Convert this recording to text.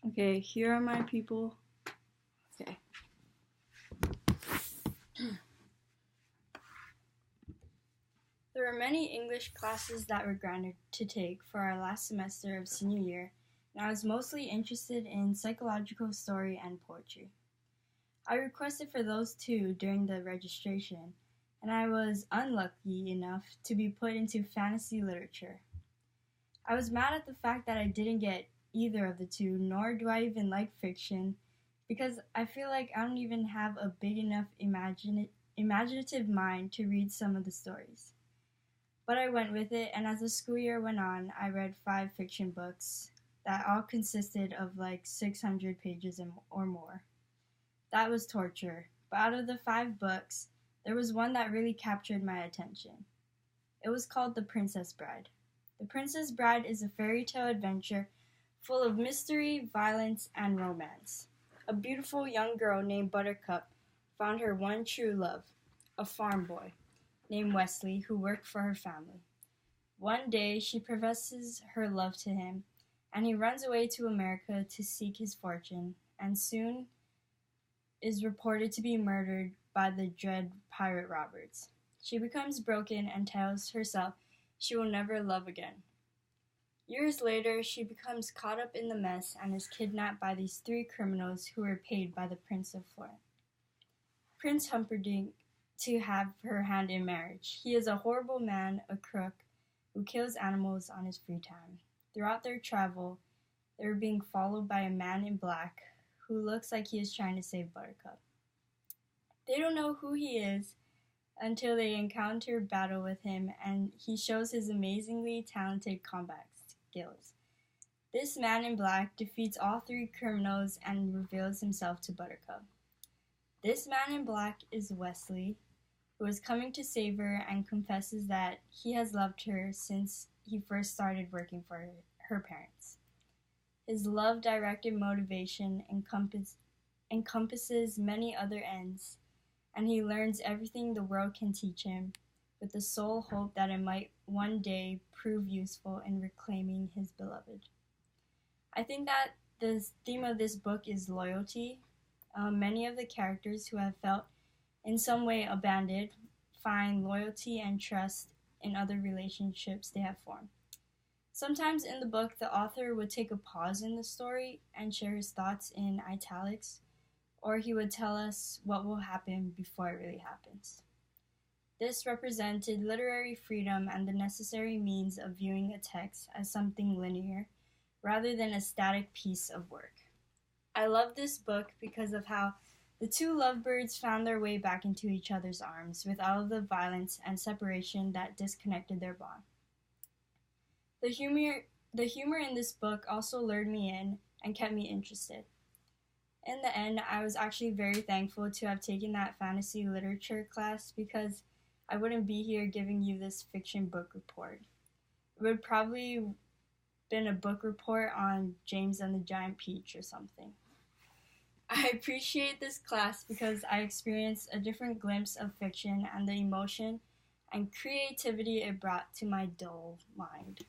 Okay, here are my people. Okay. There were many English classes that were granted to take for our last semester of senior year, and I was mostly interested in psychological story and poetry. I requested for those two during the registration, and I was unlucky enough to be put into fantasy literature. I was mad at the fact that I didn't get either of the two, nor do I even like fiction, because I feel like I don't even have a big enough imaginative mind to read some of the stories. But I went with it, and as the school year went on, I read 5 fiction books that all consisted of like 600 pages or more. That was torture, but out of the 5 books, there was one that really captured my attention. It was called The Princess Bride. The Princess Bride is a fairy tale adventure full of mystery, violence, and romance. A beautiful young girl named Buttercup found her one true love, a farm boy named Wesley who worked for her family. One day, she professes her love to him, and he runs away to America to seek his fortune, and soon is reported to be murdered by the dread pirate Roberts. She becomes broken and tells herself she will never love again. Years later, she becomes caught up in the mess and is kidnapped by these 3 criminals who are paid by the Prince of Florence, Prince Humperdinck, to have her hand in marriage. He is a horrible man, a crook, who kills animals on his free time. Throughout their travel, they are being followed by a man in black who looks like he is trying to save Buttercup. They don't know who he is until they encounter battle with him, and he shows his amazingly talented combat skills. This man in black defeats all 3 criminals and reveals himself to Buttercup. This man in black is Wesley, who is coming to save her and confesses that he has loved her since he first started working for her parents. His love-directed motivation encompasses many other ends, and he learns everything the world can teach him, with the sole hope that it might one day prove useful in reclaiming his beloved. I think that the theme of this book is loyalty. Many of the characters who have felt in some way abandoned find loyalty and trust in other relationships they have formed. Sometimes in the book, the author would take a pause in the story and share his thoughts in italics, or he would tell us what will happen before it really happens. This represented literary freedom and the necessary means of viewing a text as something linear, rather than a static piece of work. I love this book because of how the 2 lovebirds found their way back into each other's arms with all of the violence and separation that disconnected their bond. The humor in this book also lured me in and kept me interested. In the end, I was actually very thankful to have taken that fantasy literature class because I wouldn't be here giving you this fiction book report. It would probably been a book report on James and the Giant Peach or something. I appreciate this class because I experienced a different glimpse of fiction and the emotion and creativity it brought to my dull mind.